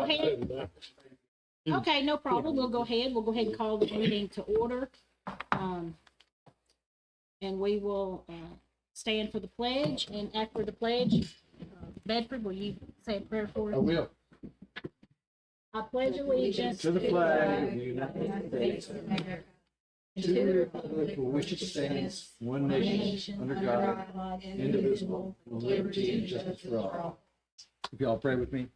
ahead. Okay, no problem. We'll go ahead. We'll go ahead and call the meeting to order. And we will stand for the pledge. And after the pledge, Bedford, will you say a prayer for us? I will. I pledge allegiance To the flag of the United States of America, to the republic for which it stands, one nation, under God, indivisible, with liberty and justice for all. If y'all pray with me.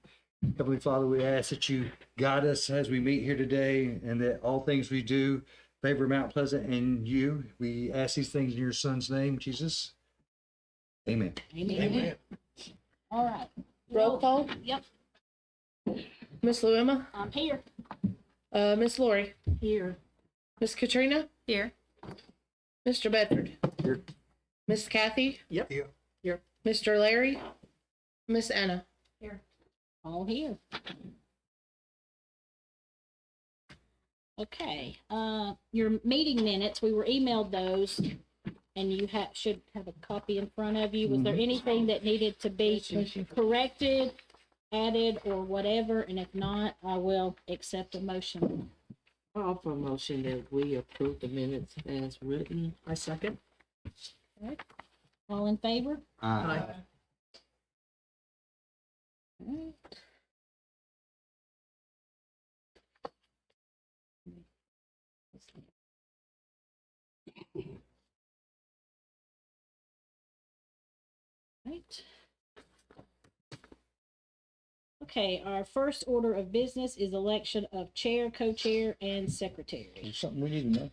Heavenly Father, we ask that you guide us as we meet here today, and that all things we do favor Mount Pleasant and you. We ask these things in your Son's name, Jesus. Amen. Amen. All right. Roll call. Yep, Miss Luema, I'm here. Miss Lori, Here. Miss Katrina, Here. Mr. Bedford, Here. Miss Kathy, Yep. here, Mr. Larry, Miss Anna. Here. All here. Okay, your meeting minutes, we were emailed those, and you should have a copy in front of you. Was there anything that needed to be corrected, added, or whatever? And if not, I will accept a motion. I'll offer a motion that we approve the minutes as written. I second. Okay. All in favor? Aye. Alright. Right. Okay, our first order of business is election of chair, co-chair, and secretary. Something we need to know.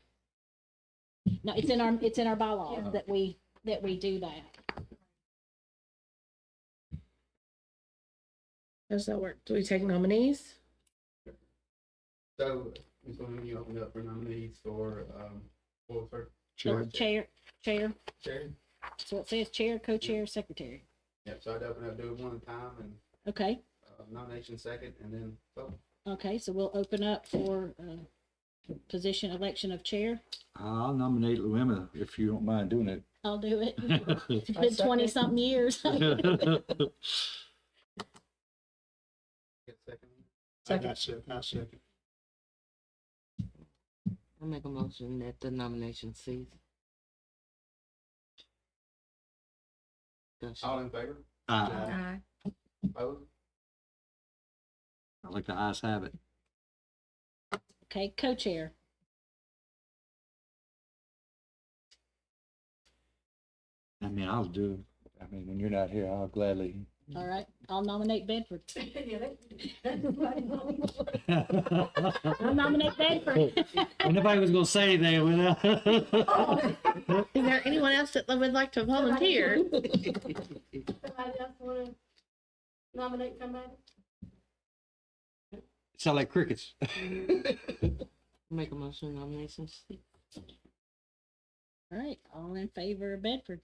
No, it's in our bylaws that we do that. How does that work? Do we take nominees? So, Ms. Lynn, you opened up for nominees for, what was her? Chair. Chair? So it says chair, co-chair, secretary. Yep, so I'd open up, do it one at a time, and Okay, nomination second, and then vote. okay, so we'll open up for position election of chair. I'll nominate Luema if you don't mind doing it. I'll do it. It's been 20-something years. Get second. Second. Second. I make a motion that the nomination cease. All in favor? I Opposed? like the ayes have it. Okay, co-chair. I mean, I'll do. I mean, when you're not here, I'll gladly. All right, I'll nominate Bedford. I'll nominate Bedford. Nobody was gonna say anything without. Is there anyone else that would like to volunteer? Somebody else want to nominate somebody? Sound like crickets. Make a motion nomination cease. All right, all in favor of Bedford?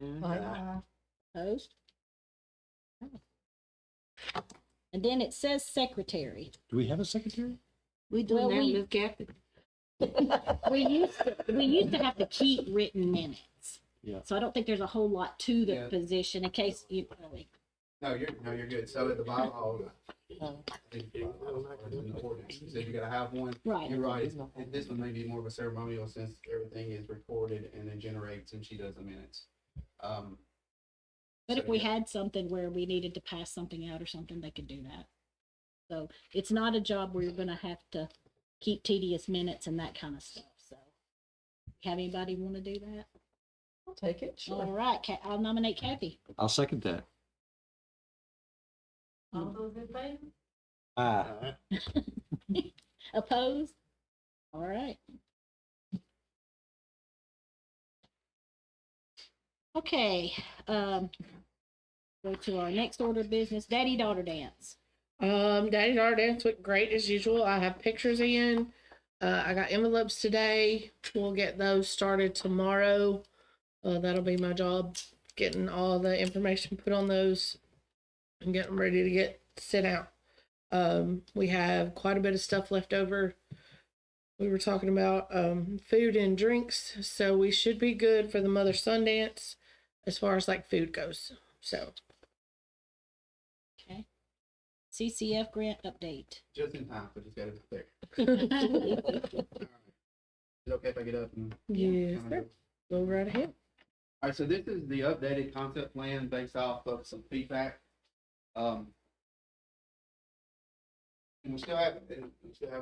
Opposed? And then it says secretary. Do we have a secretary? We do Well, now, we- Miss Kathy. We used to have to keep written minutes. Yeah. So I don't think there's a whole lot to the Yeah. position in case you. No, you're good. So at the bylaw, I think the bylaw is in the ordinance. You said you gotta have one. Right. You're right. This one may be more of a ceremonial since everything is recorded and then generates and she does the minutes. But if So, we yeah. had something where we needed to pass something out or something, they could do that. So it's not a job where you're gonna have to keep tedious minutes and that kind of stuff, so. Have anybody wanna do that? I'll take it. All right, I'll nominate Kathy. I'll second that. All those in favor? Aye. Opposed? All right. Okay, go to our next order of business, daddy-daughter dance. Daddy Daughter Dance went great as usual. I have pictures in. I got envelopes today. We'll get those started tomorrow. That'll be my job, getting all the information put on those and getting ready to get sent out. We have quite a bit of stuff left over. We were talking about food and drinks, so we should be good for the mother-son dance as far as like food goes. So Okay. CCF grant update. Just in time, so just got it up there. Alright. Is it okay if I get up and? Yes, kinda sir. go? Go right ahead. All right, so this is the updated concept plan based off of some feedback. And we still haven't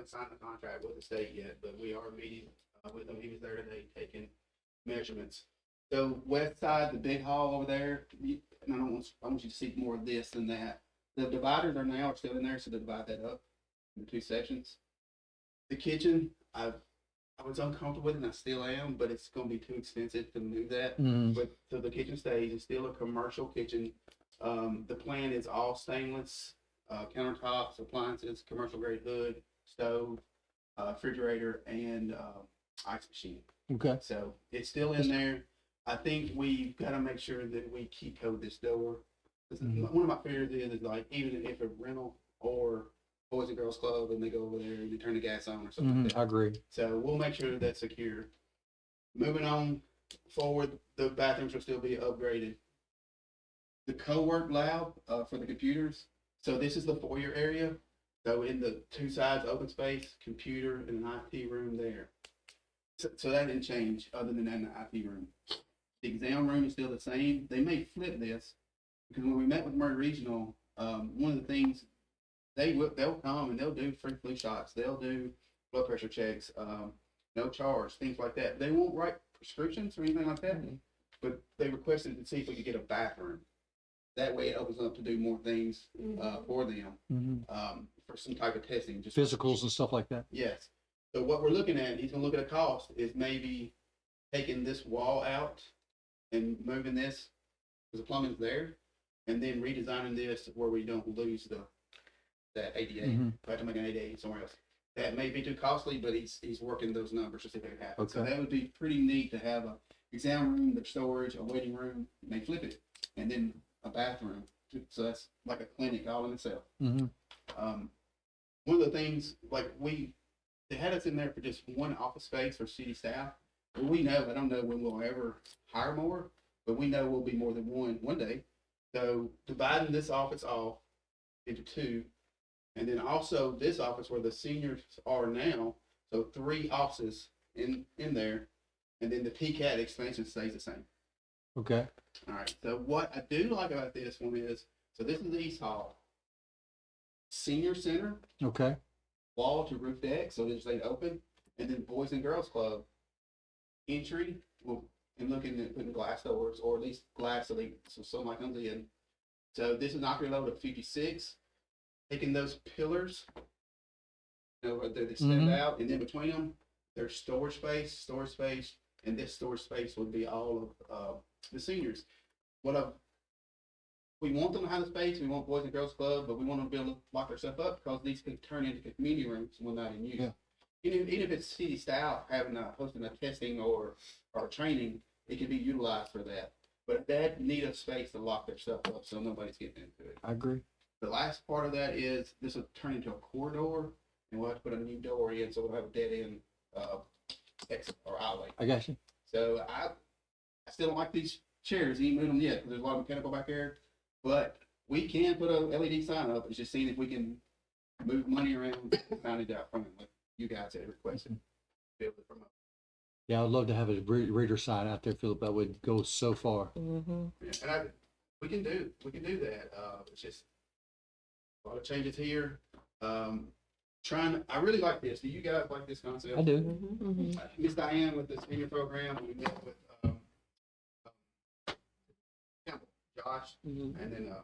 signed the contract with the state yet, but we are meeting with him. He was there today taking measurements. So west side, the big hall over there, and I want you to see more of this than that. The dividers are now still in there, so they divide that up into 2 sections. The kitchen, I was uncomfortable with it, and I still am, but it's gonna be too expensive to move that. But so the kitchen stays. It's still a commercial kitchen. The plan is all stainless, countertops, appliances, commercial grade hood, stove, refrigerator, and ice machine. Okay. So it's still in there. I think we've got to make sure that we key code this door. 'Cause one of my fears is like, even if a rental or Boys and Girls Club and they go over there and they turn the gas on or something like that. I agree. So we'll make sure that's secure. Moving on forward, the bathrooms will still be upgraded. The co-work lab for the computers. So this is the foyer area. So in the 2 sides, open space, computer, and an IT room there. So that didn't change other than that in the IT room. The exam room is still the same. They may flip this because when we met with Murray Regional, one of the things they'll come and they'll do free flu shots. They'll do blood pressure checks, no charge, things like that. They won't write prescriptions or anything like that, but they requested to see if we could get a bathroom. That way it opens up to do more things for them for some type of testing. Just Physicals and stuff like that. Yes. So what we're looking at, he's gonna look at a cost, is maybe taking this wall out and moving this, because the plumbing's there, and then redesigning this where we don't lose that ADA. We have to make an ADA somewhere else. That may be too costly, but he's working those numbers to see if it can happen. So Okay. that would be pretty neat to have a exam room, the storage, a waiting room, and they flip it, and then a bathroom. So that's like a clinic all in itself. One of the things, like they had us in there for just one office space for city staff. But we know, I don't know when we'll ever hire more, but we know we'll be more than one day. So dividing this office off into 2, and then also this office where the seniors are now, so 3 offices in there, and then the TCAT expansion stays the same. Okay. All right, so what I do like about this one is, so this is the East Hall. Senior Center, Okay. wall to roof deck, so they stay open, and then Boys and Girls Club entry, and looking at putting glass doors, or at least glass so somebody comes in. So this is knocker load of 56, taking those pillars, they stand out, and then between them, there's storage space, and this storage space would be all of the seniors. We want them to have the space, we want Boys and Girls Club, but we want them to be able to lock their stuff up because these can turn into community rooms when not in use. Yeah. Even if it's city style, hosting a testing or training, it can be utilized for that. But that need a space to lock their stuff up so nobody's getting into it. I agree. The last part of that is this will turn into a corridor, and we'll have to put a new door in, so we'll have a dead end exit or alleyway. I got you. So I still don't like these chairs, ain't moved them yet, because there's a lot of mechanical back there. But we can put a LED sign up. It's just seeing if we can move money around and find it out front, like you guys had requested. Be able to promote. Yeah, I'd love to have a reader sign out there, Philip. That would go so far. Yeah, and we can do that. It's just a lot of changes here. I really like this. Do you guys like this concept? I do. Miss Diane with the senior program, we met with Campbell, Josh, and then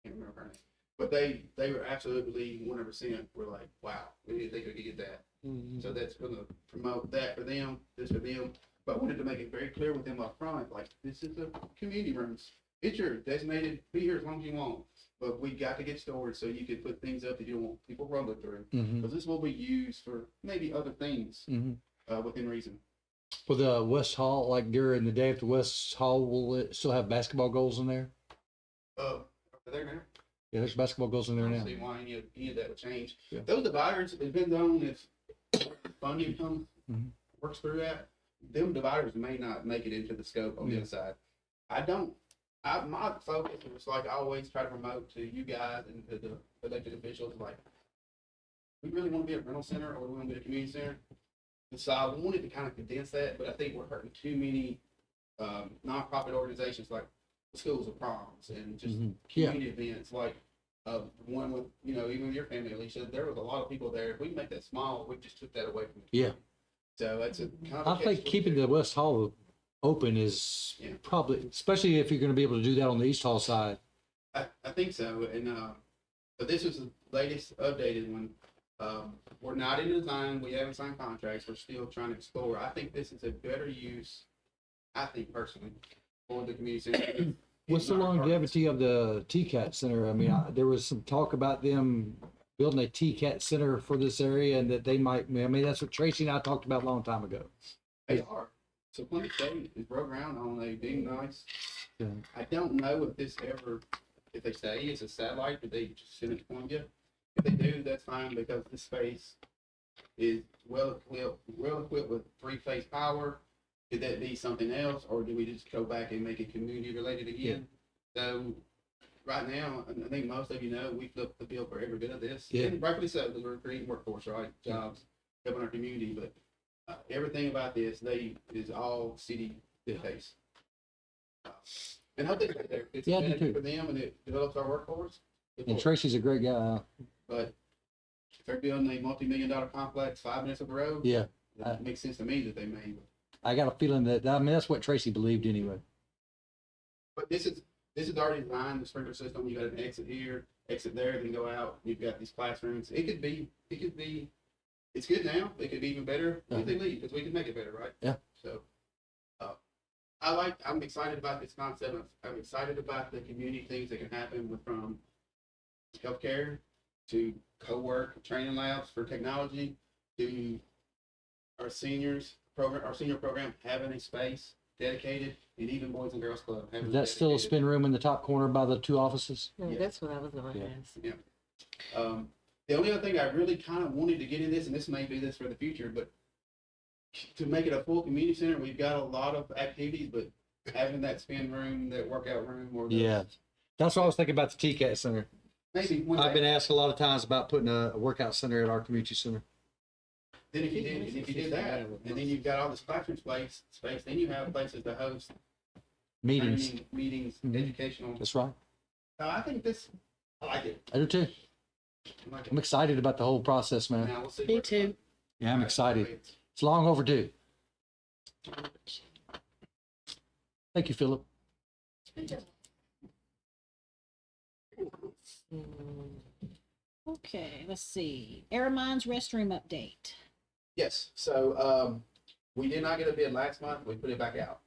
can't remember her name. But they were absolutely 100%. We're like, wow, we didn't think we could get that. So that's going to promote that for them, this for them. But I wanted to make it very clear with them up front, like this is a community rooms. It's your designated, be here as long as you want. But we got to get storage so you can put things up that you don't want people rolling through. Because this will be used for maybe other things within reason. For the West Hall, like during the day at the West Hall, will it still have basketball goals in there? Are they there? Yeah, there's basketball goals in there I now. don't see why any of that would change. Yeah. Those dividers, it depends on if funding comes, works through that. Them dividers may not make it into the scope on the other side. My focus was like I always try to promote to you guys and to the elected officials, like, we really want to be a rental center or we want to be a community center. And so I wanted to kind of condense that, but I think we're hurting too many nonprofit organizations like schools of proms and just Yeah. community events like one with, you know, even with your family, Alicia, there was a lot of people there. If we make that small, we just took that away from the Yeah. community. So that's a kind of. I think keeping the West Hall open is Yeah. probably, especially if you're gonna be able to do that on the East Hall side. I think so, and but this was the latest updated one. We're not in design, we haven't signed contracts, we're still trying to explore. I think this is a better use, I think personally, for the community center. What's the longevity of the TCAT Center? I mean, there was some talk about them building a TCAT Center for this area and that they might, I mean, that's what Tracy and I talked about a long time ago. They are. So Plymouth State is broke ground on a being nice. Yeah. I don't know if this ever, if they say it's a satellite, but they just send it to Columbia. If they do, that's fine because the space is well equipped with three-phase power. Could that be something else, or do we just go back and make it community related again? So right now, I think most of you know, we flipped the bill for every bit of this. Yeah. And rightfully so, because we're creating workforce, right? Jobs, helping our community, but everything about this, is all city case. And I think it's Yeah, I a do benefit too. for them and it develops our workforce. And Tracy's a great guy. But if they're building a multi-million-dollar complex 5 minutes up the road, Yeah. it makes sense to me that they may. I got a feeling that, I mean, that's what Tracy believed anyway. But this is already designed, the sprinkler system. You got an exit here, exit there, then go out. You've got these classrooms. It could be. It's good now. It could be even better if they leave, because we can make it better, right? Yeah. So, I'm excited about this concept. I'm excited about the community things that can happen from healthcare to co-work training labs for technology to our senior program having a space dedicated, and even Boys and Girls Club having. Is that still a dedicated- spin room in the top corner by the two offices? Yeah, Yeah. that's what I was gonna Yeah. ask. The only other thing I really kind of wanted to get in this, and this may be this for the future, but to make it a full community center, we've got a lot of activities, but having that spin room, that workout room, or Yeah. That's what I was thinking about the TCAT Center. maybe one I've day. been asked a lot of times about putting a workout center at our community center. Then if you did that, and then you've got all this classroom space, then you have places to host Meetings. training, meetings, Mhm. educational. That's right. I think I like it. I do too. I like it. I'm excited about the whole process, man. Now we'll see Me where it too. goes. Yeah, I'm excited. Wait. It's long overdue. Thank you, Philip. Okay, let's see. Airmine's restroom update. Yes, so, we did not get a bid last month, we put it back out.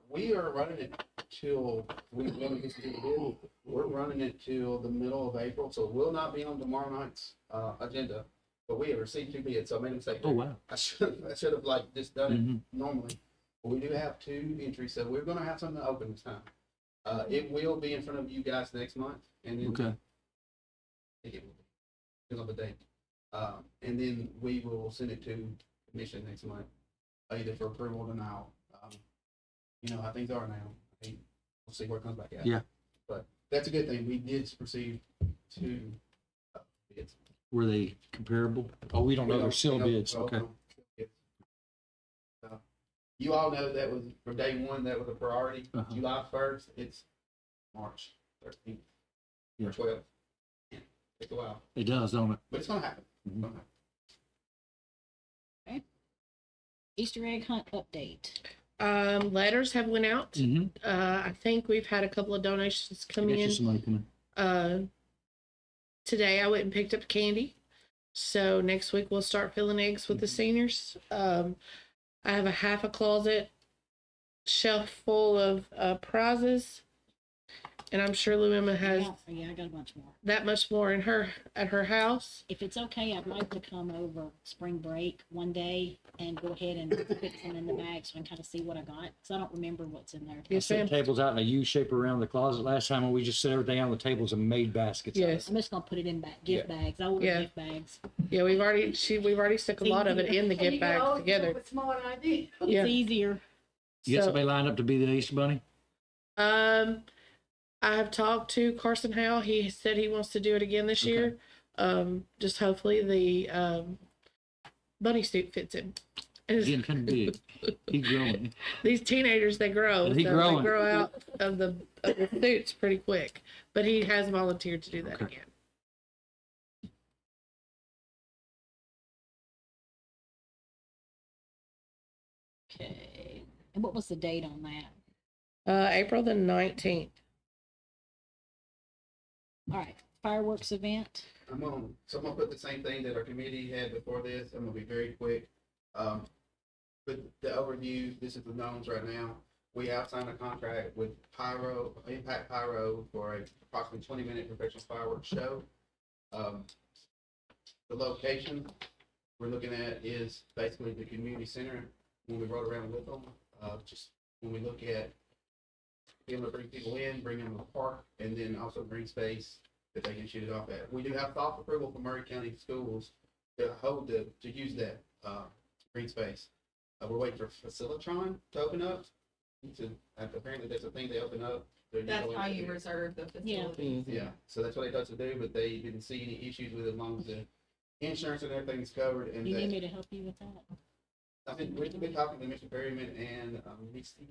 We are running it till, we really get to do the bid, we're running it till the middle of April, so it will not be on tomorrow night's, agenda. But we have received 2 bids, so I made a mistake. Oh, wow. I should have like just done it Mhm. normally, but we do have 2 entries, so we're gonna have something open this time. It will be in front of you guys next month, and then. Okay. I think it will be, fill up a date. And then we will send it to commission next month, either for approval or denial. You know how things are now. I think we'll see where it comes back at. Yeah. But that's a good thing. We did receive 2 bids. Were they comparable? Oh, we don't know. They're sealed bids. Okay. You all know that was, for day 1, that was a priority. Uh-huh. July 1st, it's March 13th. Yeah. Or 12th. Take a while, It does, don't it? but it's gonna happen. It's Mhm. gonna happen. Easter egg hunt update. Letters have went out. Mm-hmm. I think we've had a couple of donations come in. Some money coming. Today I went and picked up candy. So next week we'll start filling eggs with the seniors. I have a half a closet shelf full of prizes. And I'm sure Luema has Yeah, I got a bunch more. that much more in at her house. If it's okay, I'd like to come over spring break one day and go ahead and fix them in the bag so I can kind of see what I got. Because I don't remember what's in there. Yes, Set ma'am. tables out in a U shape around the closet. Last time when we just set everything on the tables and made baskets. out of it. Yes. I'm just gonna put it in gift bags. I ordered Yeah. gift bags. Yeah, we've already stuck a lot of it in the gift bags together. It's smart idea. Yeah. It's easier. You get So, somebody lined up to be the Easter Bunny? I have talked to Carson Howe. He said he wants to do it again this year. Just hopefully the bunny suit fits him. And it's- Getting kind of big. He's growing. these teenagers, they grow. Is he so growing? They grow out of the suits pretty quick. But he has volunteered to do that Okay. again. Okay. And what was the date on that? April the 19th. All right, fireworks event. I'm gonna put the same thing that our committee had before this. I'm gonna be very quick. With the overview, this is the knowns right now. We have signed a contract with Pyro, Impact Pyro for a approximately 20-minute professional fireworks show. The location we're looking at is basically the community center when we rode around with them. Just when we look at being able to bring people in, bring them to the park, and then also green space that they can shoot it off at. We do have soft approval from Murray County Schools to use that green space. We're waiting for Facilitron to open up. Apparently that's a thing they open up. That's how you reserve the facility. Yeah, so that's what they thought to do, but they didn't see any issues with it as long as the insurance and everything's covered. And You need that, me to help you with that? we've been talking to Mr. Perryman and Misty.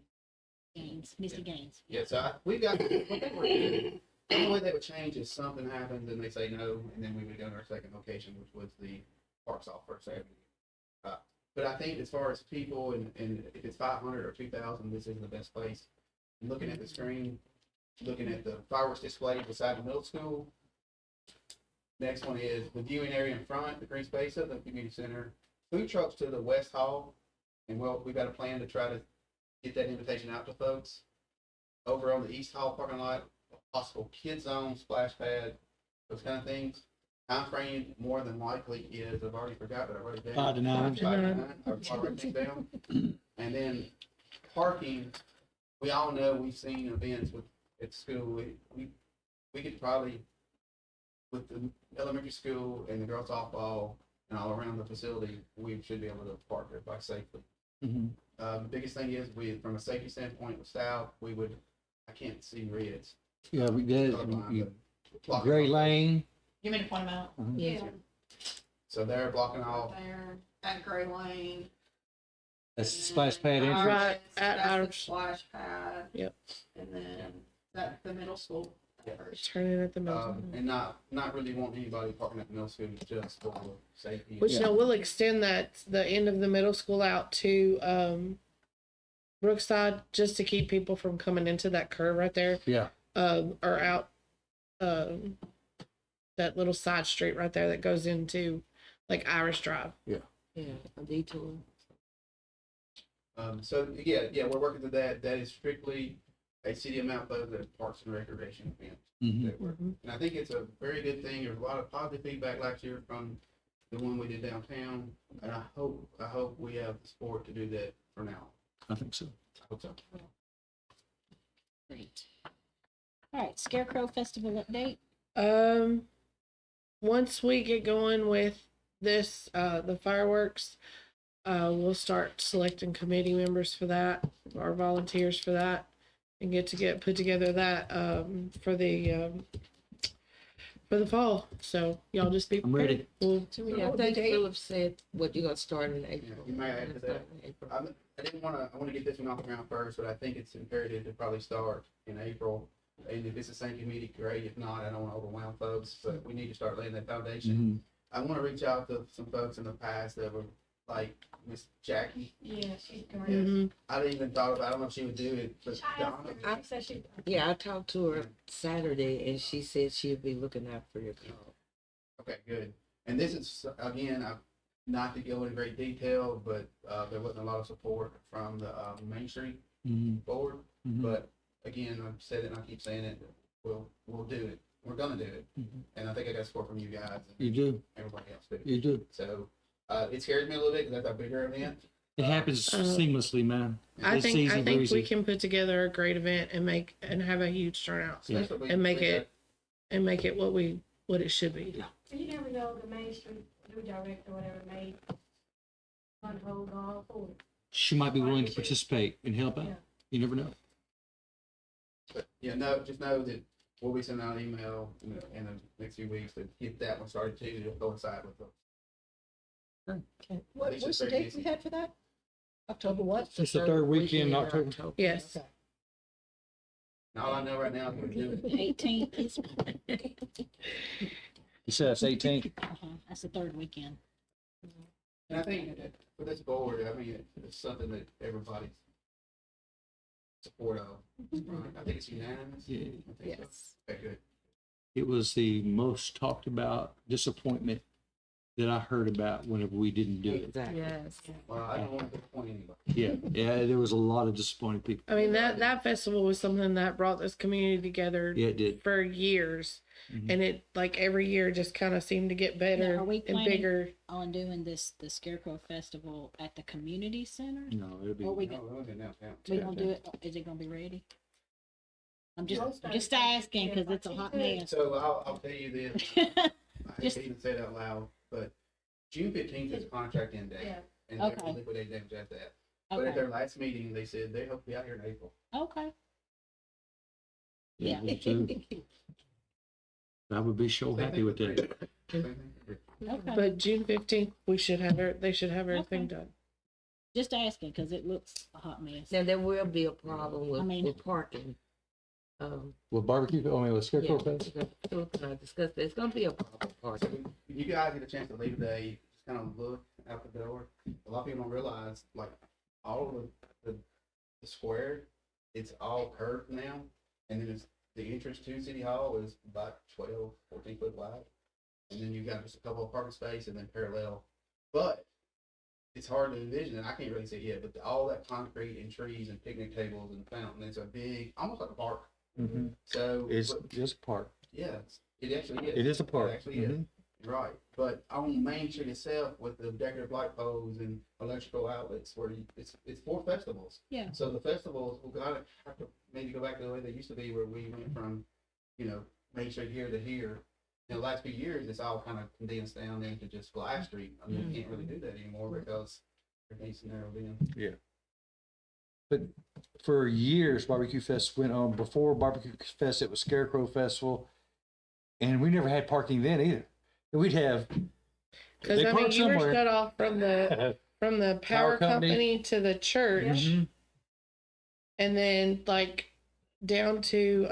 Misty Gaines. Yeah, so we've got, what they were doing, the only way they would change is something happens and they say no, and then we would go to our second location, which was the parks off First Avenue. But I think as far as people and if it's 500 or 2,000, this isn't the best place. Looking at the screen, looking at the fireworks display beside the middle school. Next one is the viewing area in front, the green space of the community center, food trucks to the west hall. And well, we've got a plan to try to get that invitation out to folks. Over on the east hall parking lot, possible kid zone, splash pad, those kind of things. Time frame more than likely is, I've already forgot, but I wrote it down. 5 to 9. 5 to 9, I'll write things down. And then parking, we all know, we've seen events at school, we could probably, with the elementary school and the girls softball and all around the facility, we should be able to park everybody safely. The biggest thing is from a safety standpoint with South, I can't see reds. Yeah, we did. Blocking Gray off. Lane. You mean to point them out? Yeah. So they're blocking off. There, at Gray Lane. That's the splash pad entrance. Right, at That's our- the splash pad. Yep. And then that's the middle school first. Turn it at the middle. And not really wanting anybody parking at the middle school, just for safety. Which no, we'll extend the end of the middle school out to Brookside just to keep people from coming into that curve right there. Yeah. Or out that little side street right there that goes into like Irish Drive. Yeah, a detour. So we're working to that. That is strictly a city of Mount Pleasant Parks and Recreation event. that we're- And I think it's a very good thing. There's a lot of positive feedback last year from the one we did downtown. And I hope we have the support to do that for now. I think so. I hope so. Great. All right, Scarecrow Festival update. Once we get going with this, the fireworks, we'll start selecting committee members for that, or volunteers for that, and put together that for the fall. So y'all just be I'm ready. prepared. I think Philip said what you're gonna start in April. You may add to that. April. I want to get this one off the ground first, but I think it's imperative to probably start in April. And if it's the same committee, great. If not, I don't want to overwhelm folks, but we need to start laying that foundation. I want to reach out to some folks in the past that were like Miss Jackie. Yeah, she's great. Mhm. I didn't even thought about, I don't know if she would do it, but I asked Donna. her, she said she. Yeah, I talked to her Saturday and she said she'd be looking out for your call. Okay, good. And this is, again, not to go into great detail, but there wasn't a lot of support from the Main Street board. But again, I've said it and I keep saying it, we'll do it. We're gonna do it. And I think I got support from you guys You and do. everybody else too. You do. So it scares me a little bit because that's a bigger event. It happens seamlessly, man. I It's think easy we breezy. can put together a great event and have a huge turnout Yeah. Especially and make we it what it should be. You never know, the Main Street, new director, whatever, may on hold all for it. She might be willing to participate and help out. Yeah. You never know. But, yeah, no, just know that we'll be sending out an email in the next few weeks to get that one started too, to coincide with them. What's the date we had for that? October what? It's the third weekend in October. Yes. And all I know right now is we're doing it. 18th. You said that's 18th. That's the third weekend. And I think that for this board, I mean, it's something that everybody's support of. Right? I think it's unanimous. Yeah. I think so. Yes. Okay, good. It was the most talked about disappointment that I heard about whenever we didn't do it. Exactly. Yes. Well, I don't want to disappoint anybody. Yeah, there was a lot of disappointed people. I mean, that festival was something that brought this community together Yeah, it did. for years. Mhm. And it, like, every year just kind of seemed to get better Now, are we and planning- bigger. On doing the Scarecrow Festival at the community center? No, it'll be. Or we No, we're looking downtown. We gonna do it, is it gonna be ready? I'm just Most of just it. asking, cause it's a hot mess. So I'll tell you this, I hate Just- to even say it out loud, but June 15th is contract end day. Yeah. And they're Okay. liquidating damage at that. But at Okay, their last meeting, they said they hope to be out here in April. okay. Yeah, Yeah. me too. I would be so happy with that. Same thing. Okay, But June 15th, they should have everything Okay. done. just asking, cause it looks a hot mess. Now, there will be a problem I mean- with parking. With barbecue, with Scarecrow Yeah, Fest? so can I discuss that? It's gonna be a problem with So parking. when you guys get a chance to leave today, just kind of look out the door. A lot of people don't realize, like, all of the square, it's all curved now. And then the entrance to City Hall is about 12, 14 foot wide. And then you've got just a couple of parking spaces and then parallel. But it's hard to envision, and I can't really see it yet, but all that concrete and trees and picnic tables and fountain, it's a big, almost like a park. Mm-hmm. So, It's but, just a park. yeah, it actually is. It is a park. It actually is. Mhm. Right, but on Main Street itself with the decorative light poles and electrical outlets where it's for festivals. Yeah. So the festivals will gotta have to maybe go back to the way they used to be where we went from, Main Street here to here. In the last few years, it's all kind of condensed down into just Fly Street. I mean, we can't really do that anymore because everything's narrowed in. But for years, Barbecue Fest went on. Before Barbecue Fest, it was Scarecrow Festival. And we never had parking then either. We'd have, Because, They I mean, park you were somewhere. shut off from the power company. company to the church. Mhm. And then, like, down to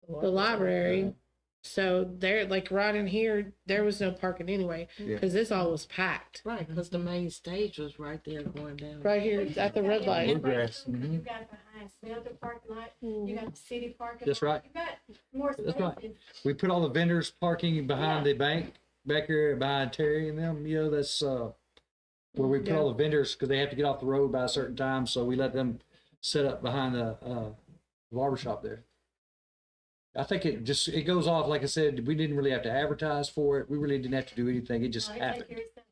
the library. So there, like, right in here, there was no parking anyway, Yeah. because this all was packed. Right, because the main stage was right there going down. Right here at the red light. Bluegrass. You got behind Smelter parking lot, you got the city parking. That's lot. right. You got more That's right. spaces. We put all the vendors parking behind the bank, back there behind Terry and them, that's, where we put all the vendors, because they have to get off the road by a certain time, so we let them set up behind the, barber shop there. I think it goes off, like I said, we didn't really have to advertise for it, we really didn't have to do anything, it just They take happened. care of stuff.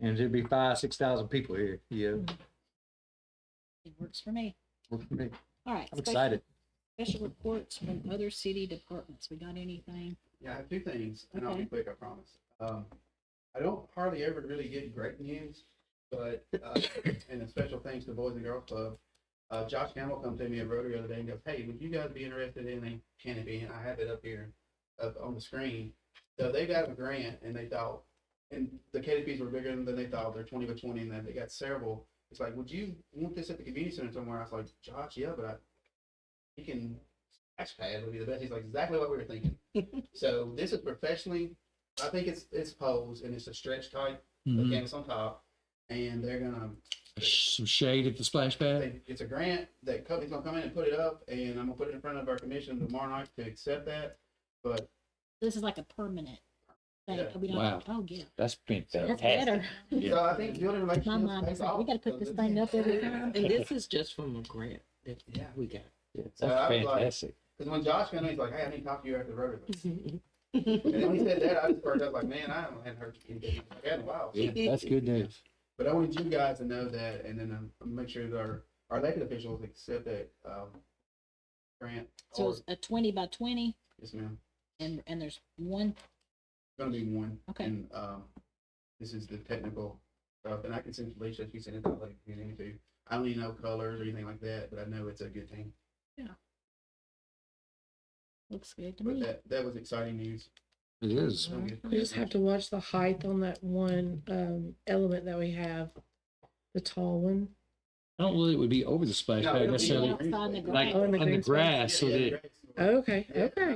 And there'd be 5,000-6,000 people here, It works for me. Worked for me. All right. I'm excited. Special reports from other city departments. We got anything? Yeah, I have two things, and I'll be Okay. quick, I promise. I don't hardly ever really get great news, but, and a special thanks to Boys and Girls Club. Josh Campbell come to me at Rotary the other day and goes, "Hey, would you guys be interested in a canopy?" And I have it up here, up on the screen. So they got a grant, and they thought, and the canopies were bigger than they thought. They're 20 by 20, and then they got several. It's like, would you want this at the community center somewhere? I was like, Josh, yeah, but he can splash pad would be the best. He's like, exactly what we were thinking. So this is professionally, I think it's poles and it's a stretch type Mhm. canvas on top, and they're gonna. Some shade at the splash pad. It's a grant that company's gonna come in and put it up, and I'm gonna put it in front of our commission tomorrow night to accept that. But This is like a permanent thing. Yeah. We don't, Wow. oh, yeah. That's been That's better. so I think building My relationships mind pays is like, off. we gotta put this thing up every time. And this is just from a grant that Yeah. we got. So I was like- fantastic. Because when Josh came in, he's like, "Hey, I need to talk to you after the road." And then when he said that, I just perked up like, "Man, I hadn't heard anything like that in a while." Yeah, that's good news. But I wanted you guys to know that, and then make sure that our elected officials accept that grant. So Or, it's a 20 by 20 yes, ma'am. and there's one. It's gonna be one. Okay. And this is the technical stuff, and I can send Felicia. She sent it out like if you need to. I don't even know colors or anything like that, but I know it's a good team. Looks good to But me. that was exciting news. It is. Don't get- We just have to watch the height on that one element that we have, the tall one. I don't believe it would be over the splash No, pad it'll be necessarily, Outside the like grass. Oh, in the on the green space? grass, so Yeah, that, Okay, yeah, okay,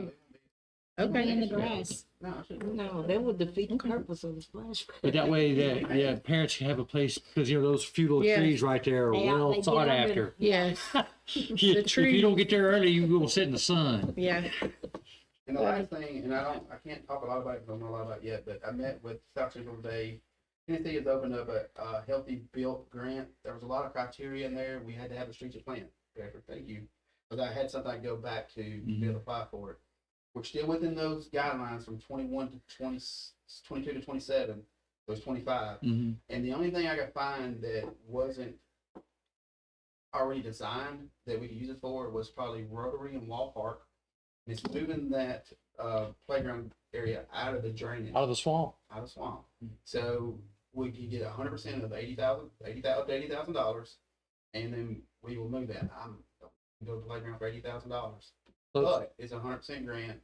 In okay. the grass. No, it shouldn't. No, that would defeat the purpose of the splash pad. but that way that, yeah, parents can have a place, because you know, those few little Yeah. trees right there are They well get sought under- after. Yes, If tree- you don't get there early, you will sit in the sun. yeah. And the last thing, and I can't talk a lot about it because I don't know a lot about it yet, but I met with South Central today. Tennessee has opened up a healthy built grant. There was a lot of criteria in there. We had to have a strategic plan. Patrick, thank you. But I had something I could go back to be able to apply for it. We're still within those guidelines from 21 to 20, 22 to 27. So it's 25. Mm-hmm. And the only thing I could find that wasn't already designed that we could use it for was probably Rotary and Wall Park. And it's moving that playground area out of the drainage, Out of the swamp. out of swamp. So we could get 100% of $80,000, and then we will move that. I'm go to the playground for $80,000, but it's a 100% grant.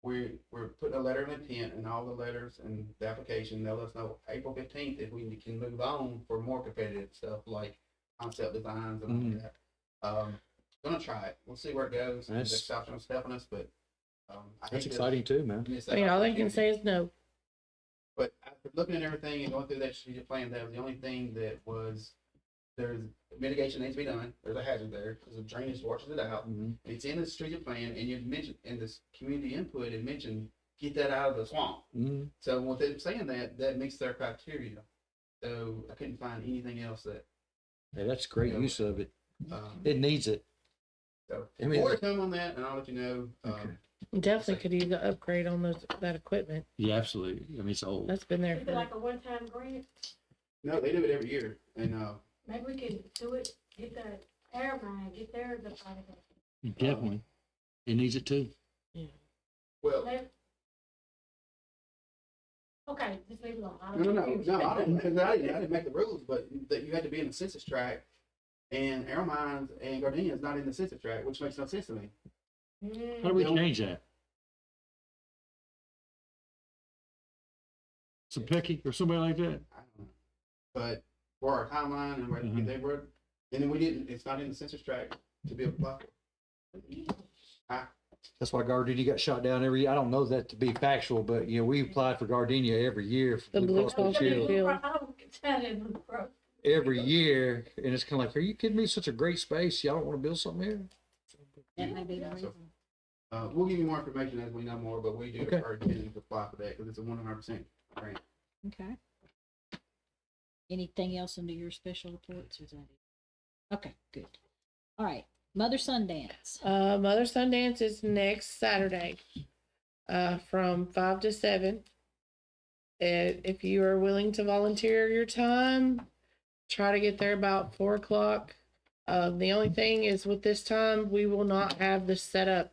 We're putting a letter of intent and all the letters and the application. They'll let us know April 15th if we can move on for more competitive stuff like concept designs and all that. Gonna try it. We'll see where it goes. That's- The South Central's helping us, but I That's hate to exciting too, man. miss I that mean, all they can opportunity. say is no. But after looking at everything and going through that strategic plan, that was the only thing that was, there's mitigation needs to be done. There's a hazard there because the drainage washes it out. Mm-hmm. It's in the strategic plan, and you mentioned in this community input, it mentioned get that out of the swamp. Mm-hmm. So with them saying that meets their criteria. So I couldn't find anything else that. Yeah, that's great Yeah. use of it. Um, It needs it. so I mean, more to come on that, and I'll let you know. Okay. Definitely could use an upgrade on that equipment. Yeah, absolutely. I mean, it's old. That's been there Is it for, like a one-time grant? No, they do it every year, and Maybe we can do it, get the airline, get their deposit. Definitely. It needs it too. well, Okay, just leave it alone. I no, don't no, know. no, I didn't make the rules, but that you had to be in the census tract, and Air Mines and Gardenia is not in the census tract, which makes no sense to me. How do we Don't- change that? Some Pecky or somebody like that? I don't know. But for our timeline and where Mhm. they were, and then we didn't, it's not in the census tract to be able to apply for. That's why Gardenia got shot down every, I don't know that to be factual, but you know, we applied for Gardenia every year. For The Blue Cross Blue Shield. Shield. I don't get that in Blue Cross. Every year, and it's kind of like, are you kidding me? Such a great space. Y'all don't want to build something here? That may be the Yeah, so- reason. We'll give you more information as we know more, but we do Okay. are intending to apply for that because it's a 100% grant. Okay. Anything else under your special reports? Or is that it? Okay, good. All right, Mother Sundance. Mother Sundance is next Saturday, from 5 to 7. And if you are willing to volunteer your time, try to get there about 4 o'clock. The only thing is with this time, we will not have the setup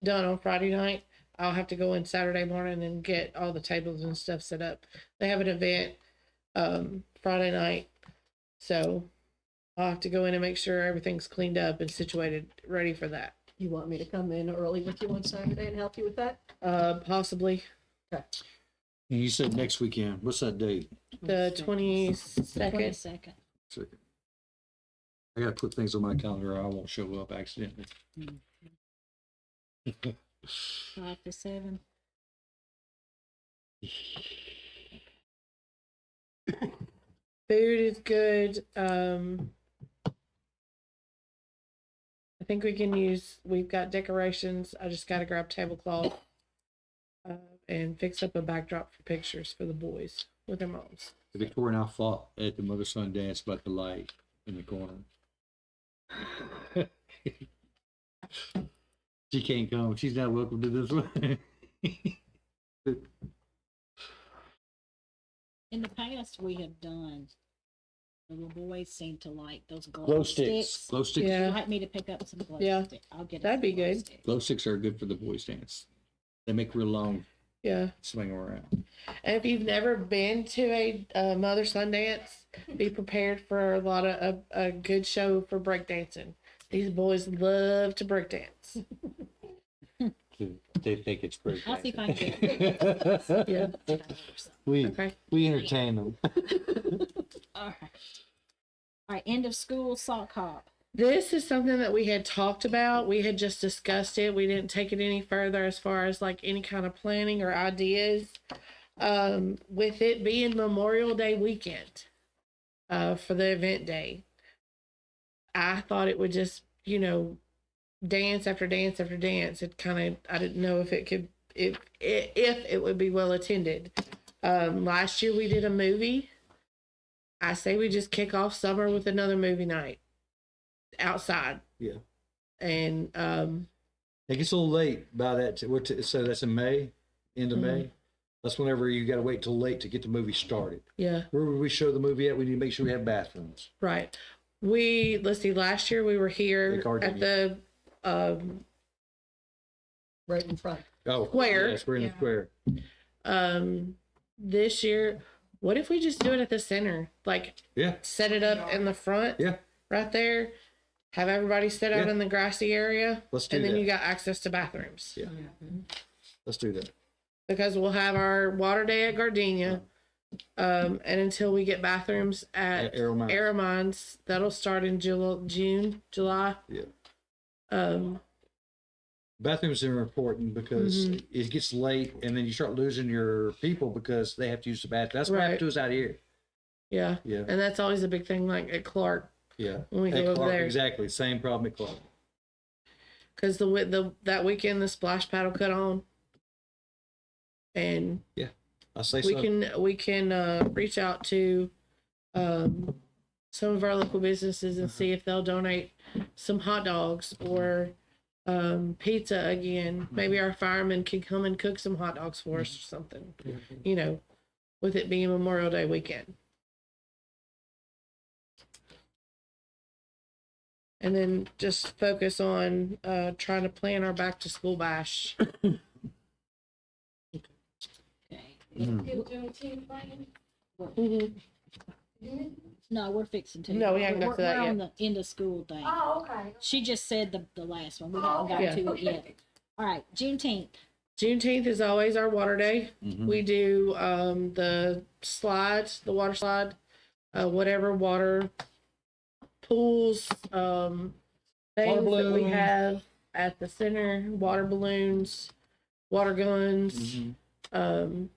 done on Friday night. I'll have to go in Saturday morning and get all the tables and stuff set up. They have an event, Friday night. So I'll have to go in and make sure everything's cleaned up and situated, ready for that. You want me to come in early with you on Saturday and help you with that? Possibly And you said next weekend. What's that date? the 22nd. 22nd. Second. I gotta put things on my calendar or I won't show up accidentally. 5 to 7. Food is good. I think we've got decorations. I just gotta grab tablecloth and fix up a backdrop for pictures for the boys with their moms. Victoria and I fought at the Mother Son dance about the light in the corner. She can't come. She's not welcome to this one. In the past, we have done, the little boys seem to like those Glow sticks. Glow sticks. Yeah. Would you like me to pick up some glow Yeah. sticks? I'll get. us That'd be some glow good. sticks. Glow sticks are good for the boys dance. They make real long Yeah. swing around. And if you've never been to a Mother Sundance, be prepared for a lot of a good show for breakdancing. These boys love to break dance. They think it's great. I'll see if I can get it. Yeah. We, Okay. we entertain them. All right. All right, end of school sock hop. This is something that we had talked about. We had just discussed it. We didn't take it any further as far as like any kind of planning or ideas. With it being Memorial Day weekend, for the event day, I thought it would just, dance after dance after dance. It kind of, I didn't know if it could, if it would be well attended. Last year we did a movie. I say we just kick off summer with another movie night outside. Yeah. And It gets a little late by that. So that's in May, end of Mhm. May. That's whenever you got to wait till late to get the movie started. yeah, Where would we show the movie at? We need to make sure we have bathrooms. right. Let's see, last year we were here The Gardenia. at the Right in front. Oh, Square. Yes, we're in the Yeah. square. This year, what if we just do it at the center? Like Yeah, set it up in the front, yeah. right there. Have everybody sit out Yeah. in the grassy area, Let's do and then that. you got access to bathrooms. Yeah. Let's do that. Because we'll have our water day at Gardenia, and until we get bathrooms at Arrowmont. Arrowmont, that'll start in July. Yeah. Um, Bathrooms are important because Mhm. it gets late and then you start losing your people because they have to use the bathroom. That's what happened Right. to us out here. yeah, Yeah. and that's always a big thing, like at Clark Yeah. when we At go over Clark, there. exactly. Same problem at Clark. Because that weekend the splash pad will cut on, and I say we so. can reach out to some of our local businesses and see if they'll donate some hot dogs or pizza again. Maybe our firemen can come and cook some hot dogs for us or something, with it being Memorial Day weekend. And then just focus on trying to plan our back to school bash. Okay. Still Juneteenth playing? No, we're fixing to. No, we haven't got to that We're yet. on the end of school thing. Oh, okay. She just said the last one. We Oh, haven't okay. got to it yet. All right, Juneteenth. Juneteenth is always our water day. Mhm. We do the slides, the water slide, whatever water pools, things that we balloon. have at the center, water balloons, water guns, Mhm.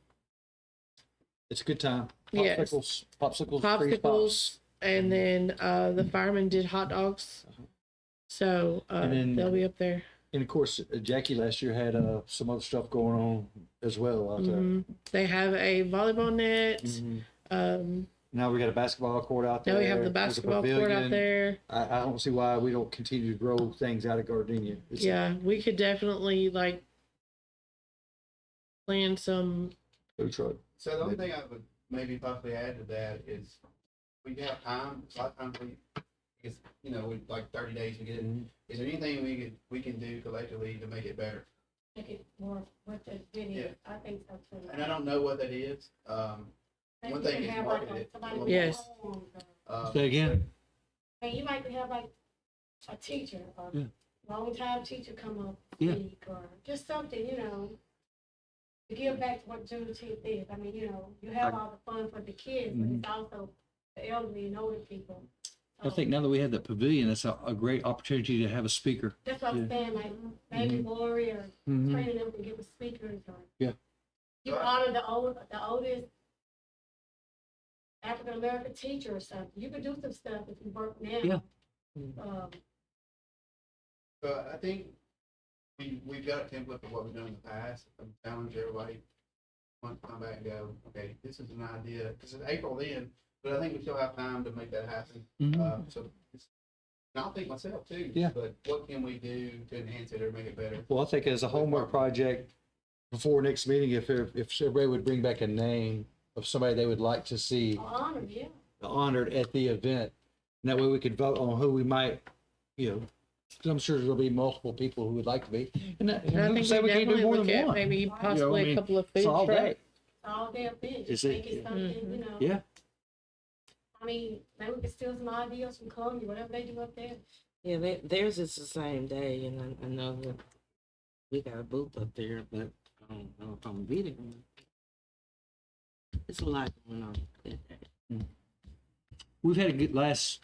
It's a good time. Yes. Popsicles, freeze popsicles, pops. and then the firemen did hot dogs. So And then- they'll be up there. And of course, Jackie last year had some other stuff going on as well out there. Mhm. They have a volleyball net. Mhm. Now we got a basketball court out there. Now we have the There's a basketball court out pavilion. there. I don't see why we don't continue to grow things out of Gardenia. Yeah, we could definitely plan some. Food truck. So the only thing I would maybe possibly add to that is we have time, a lot of times we, with like 30 days to get it. Is there anything we can do collectively to make it better? Make it more what the video, I think so too. And I don't know what that is. Maybe one you thing can is have market like it. somebody Yes. on, Say again. and you might have like a teacher or Yeah. long time teacher come up Yeah. speak or just something, to give back to what Juneteenth is. I mean, you have all the fun for the kids, but it's also the elderly and older people. I think now that we have the pavilion, it's a great opportunity to have a speaker. That's what I'm saying, like maybe Lori or training them to give the speakers or. Yeah. You honor the oldest African American teacher or something. You could do some stuff if you work now. Yeah. So I think we've got a template for what we've done in the past. I'm challenging everybody want to come back and go, okay, this is an idea, because it's April then, but I think we still have time to make that happen. So and I'll think myself too. Yeah. But what can we do to enhance it or make it better? Well, I think as a homework project before next meeting, if everybody would bring back a name of somebody they would like to see Honor, yeah. honored at the event, and that way we could vote on who we might, because I'm sure there'll be multiple people who would like to be. And And I think we say we can't do definitely more look than at one. maybe possibly I mean, a couple of it's food all trucks. day. All their business. Is it- Make it something, Yeah. I mean, maybe we could steal some ideas from Columbia, whatever they do up there. Yeah, theirs is the same day, and I know that we got a booth up there, but I don't know if I'm gonna be there. It's a lot going on that day. We've had a good last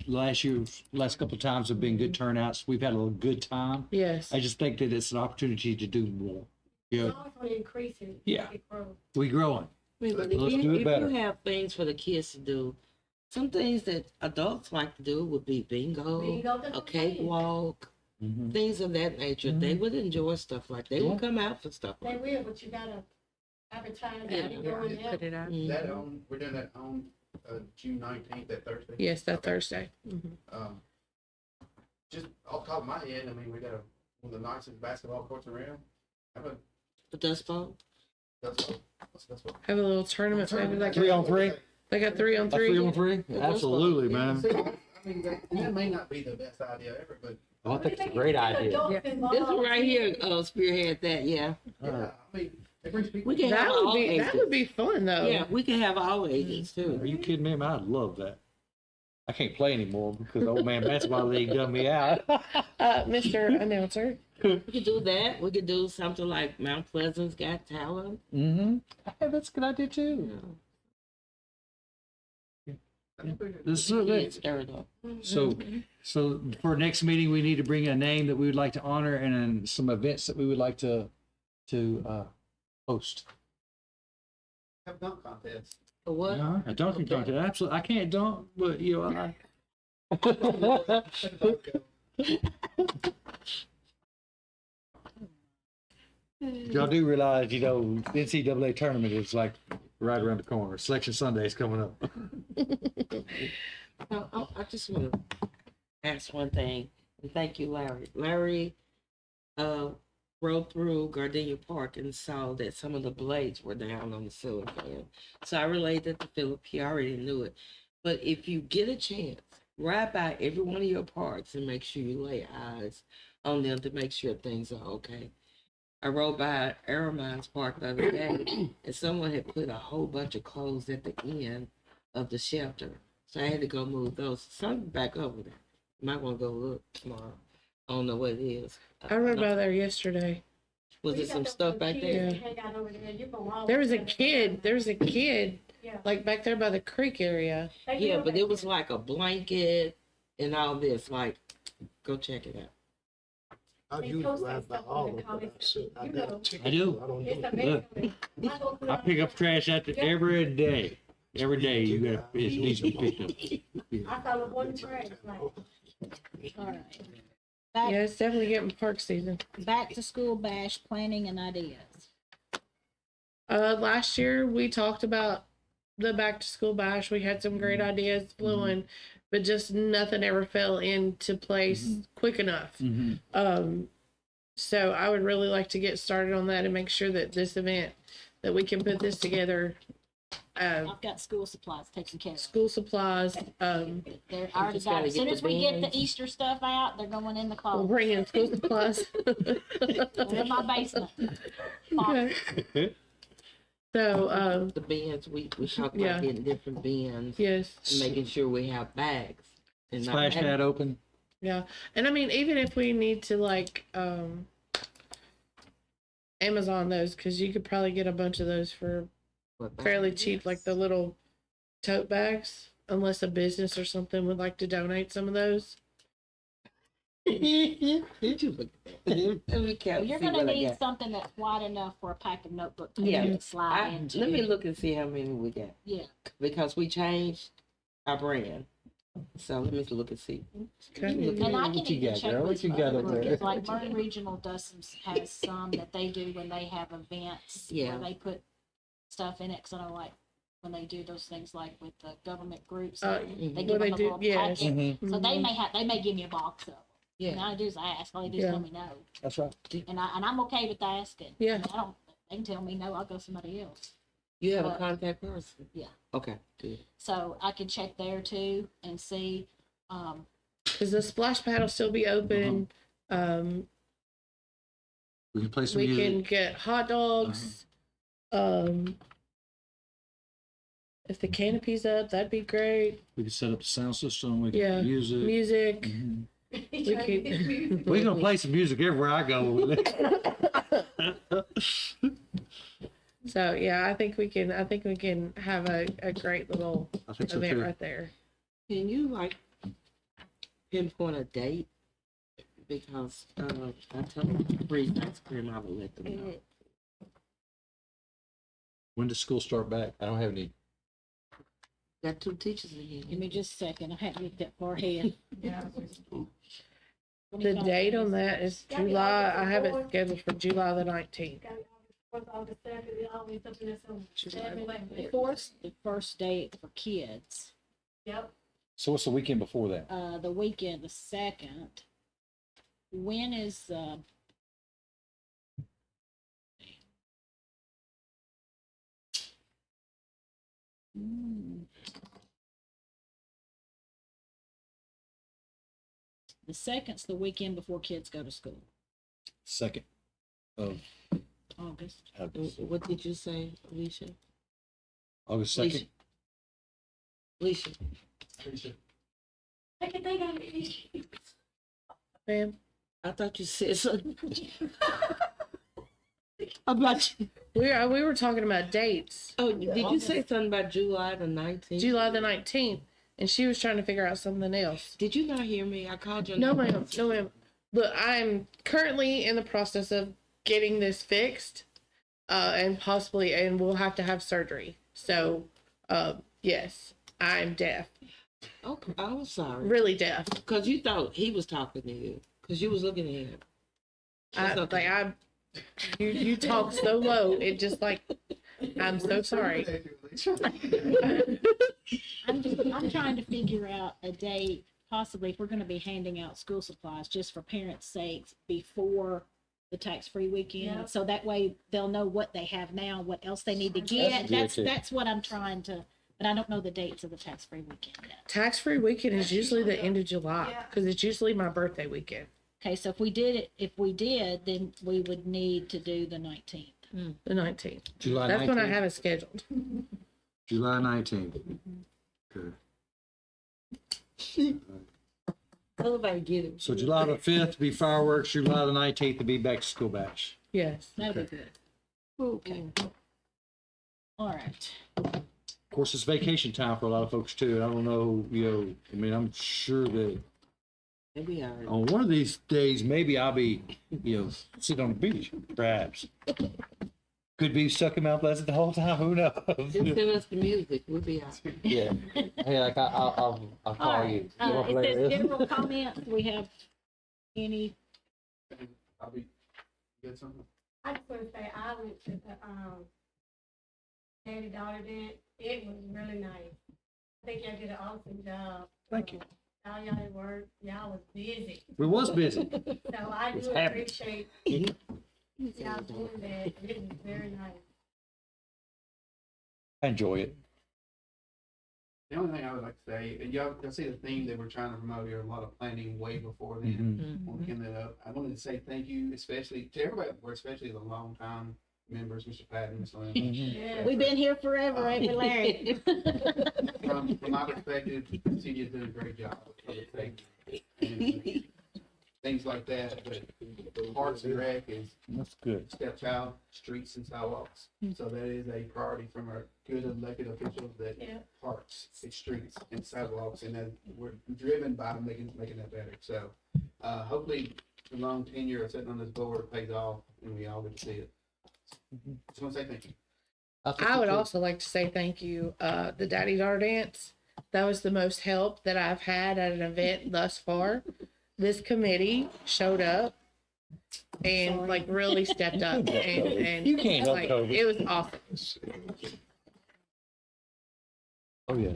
couple of times have been good turnouts. We've had a good time. Yes. I just think that it's an opportunity to do more. It's Yeah, always gonna increase it. Yeah. It grows. we growing. I mean, but Let's do it if better. you have things for the kids to do, some things that adults like to do would be bingo, Bingo, that's a what I'm saying. cakewalk, Mhm. things of that nature. They would enjoy stuff like they Yeah. would come out for stuff They like will, but you gotta advertise Yeah. that you're doing that. Put it out. that. That on, we're doing that on, June 19th, that Thursday. Yes, that Okay. Thursday. Um, just off the top of my head, I mean, we got one of the nicest basketball courts around. How about, The Dust Bowl. that's what. Have a little tournament, maybe like 3-on-3? they got 3-on-3. 3-on-3? Absolutely, man. See, I mean, that may not be the best idea ever, but Oh, I think it's a great idea. This one right here, spearhead that. Yeah, yeah, I mean, it brings people. we can That have would all be ages. that would be fun though. Yeah, we can have all ages Are too. you kidding me, man? I'd love that. I can't play anymore because the old man basketball league done me out. Mr. Announcer. We could do that. We could do something like Mount Pleasant's Got Talent. Mm-hmm. Hey, that's a good idea You too. know, This is get it. it stirred up. So for next meeting, we need to bring a name that we would like to honor and then some events that we would like to host. Have dunk contests. For what? A dunking contest. Absolutely. I can't dunk, but you know, y'all do realize, you know, NCAA tournament is like right around the corner. Selection Sunday is coming up. I just want to ask one thing, and thank you, Larry. Larry rode through Gardenia Park and saw that some of the blades were down on the ceiling fan. So I relayed that to Philip. He already knew it. But if you get a chance, ride by every one of your parks and make sure you lay eyes on them to make sure things are okay. I rode by Aramines Park the other day, and someone had put a whole bunch of clothes at the end of the shelter. So I had to go move those. Something back over there. Might want to go look tomorrow. I don't know what it is. I rode by there yesterday. Was there some stuff back there? There was a kid. There was a kid Yeah. like back there by the creek area. Yeah, but it was like a blanket and all this. Like, go check it out. I usually ride by all of them. I do. Look, I pick up trash out there every day. Every day you got it needs to be picked up. I thought it one trash, like, All right. Back, Yeah, it's definitely getting park season. back to school bash planning and ideas. Last year we talked about the back to school bash. We had some great ideas flowing, but just nothing ever fell into place quick enough. So I would really like to get started on that and make sure that this event, that we can put this together. I've got school supplies taken care of. School supplies, They're already just got, gotta as soon get as the we get the bands. Easter stuff out, they're going in the we'll closet. bring in school supplies. They're in my basement. Okay. So, The bins, we talked Yeah. about getting different bins yes. and making sure we have bags. And not Splash having- pad open. Yeah, and I mean, even if we need to like Amazon those, because you could probably get a bunch of those for what bags? fairly cheap, like the little tote bags, unless a business or something would like to donate some of those. Did you look at that? Let me count, You're see gonna what I need got. something that's wide enough for a pack of notebook Yeah, paper to slide into. Let me look and see how many we got. Yeah, Because we changed our brand. So let me look and see. Okay. You look and I What can you even got, check girl? What with you got other over there? groups, like Murray Regional does has some that they do when they have events Yeah. where they put stuff in it. Cause I know like when they do those things like with the government groups, Uh, they well, give they them a do, little yes. packet. So they Mhm. they may give me a box of them. Yeah. And all I do is ask. All they do is Yeah. let me know. That's right. And I'm okay with asking. Yeah. I don't. They can tell me no. I'll go somebody else. You have a But- contact person? Yeah. Okay, good. So I can check there too and see. Because the splash pad will still be open. We can play some We can music. get hot dogs. If the canopy's up, that'd be great. We can set up the sound system. We can Yeah. music. Music. Mhm. He We tried to get me. could, We're gonna play some music everywhere I go with it. so yeah, I think we can have a great little I think so event too. right there. Can you like pinpoint a date? Because I tell them free ice cream, I will let them know. When does school start back? I don't have any. Got 2 teachers in here. Give me just a second. I hadn't looked that far ahead. Yeah. The date on that is Yeah, we July. always I have it forward. scheduled for July the 19th. What's all the stuff, it always something that's on seven, like, The fourth, the first date for kids. Yep. So what's the weekend before that? The weekend, the second. When is, hmm. The second's the weekend before kids go to school, Second of August. What did you say, Alicia? August Alicia. 2nd. Alicia, I can think of it. Ma'am, I thought you said something. About you. we were talking about dates. Oh, did you say something about July the 19th? July the 19th, and she was trying to figure out something else. Did you not hear me? I called your No, name. ma'am. No, ma'am. Look, I'm currently in the process of getting this fixed, and we'll have to have surgery. So, yes, I'm deaf, Okay, I was sorry. really deaf. Because you thought he was talking to you. Because you was looking at him. That's okay. You talk so low, it just like, I'm so sorry. I'm trying to figure out a date, possibly if we're gonna be handing out school supplies, just for parents' sakes, before the tax-free weekend. Yeah. So that way they'll know what they have now, what else they need to get. That's good, too. That's what I'm trying to, but I don't know the dates of the tax-free weekend yet. Tax-free weekend is usually the end of July, Yeah. because it's usually my birthday weekend. Okay, so if we did, then we would need to do the 19th. The 19th. July That's 19th. when I have it scheduled. July 19th. Okay. Nobody get it. So July the 5th to be fireworks, July the 19th to be back to school bash. Yes. That'd be good. Okay. All right. Of course, it's vacation time for a lot of folks too. I don't know, I mean, I'm sure that Maybe all right. on one of these days, maybe I'll be, sit on the beach, perhaps. Could be stuck in Mount Pleasant the whole time, who knows? Just send us the music. We'll be out. Yeah. Hey, like I'll All call right. you. It says general comments. Do we have any? I'll be, you got something? I just want to say, I went to the, daddy daughter dance. It was really nice. I think y'all did an awesome job. Thank you. All y'all at work, y'all was busy. We was busy. So I It's do happening. appreciate y'all doing that. It was very nice. I enjoy it. The only thing I would like to say, and y'all see the theme that we're trying to promote here, a lot of planning way before then. When we came that up, I wanted to say thank you, especially to everybody, or especially the longtime members, Mr. Patton, Ms. Lynn. Yeah. We've been here forever, ain't we, Larry? From my perspective, the city has done a great job with other things and things like that, but the Parks and Rec is That's good. stepchild, streets and sidewalks. So that is a priority from our good elected officials that Yeah. parks, it's streets and sidewalks, and that we're driven by making that better. So, hopefully the long tenure of sitting on this board pays off and we all get to see it. Just want to say thank you. I would also like to say thank you, the Daddy Daughter Dance. That was the most help that I've had at an event thus far. This committee showed up and like really stepped up and You can't help like, COVID. it was awesome. Oh, yeah.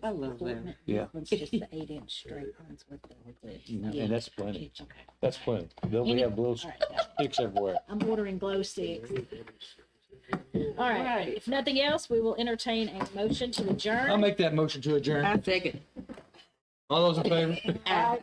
I love that. Yeah. It's just the 8-inch straight ones with the. And that's plenty. Okay. That's plenty. We have little All right. sticks everywhere. I'm ordering glow sticks. All right. If nothing else, we will entertain a motion to adjourn. I'll make that motion to adjourn. I second. All those in favor?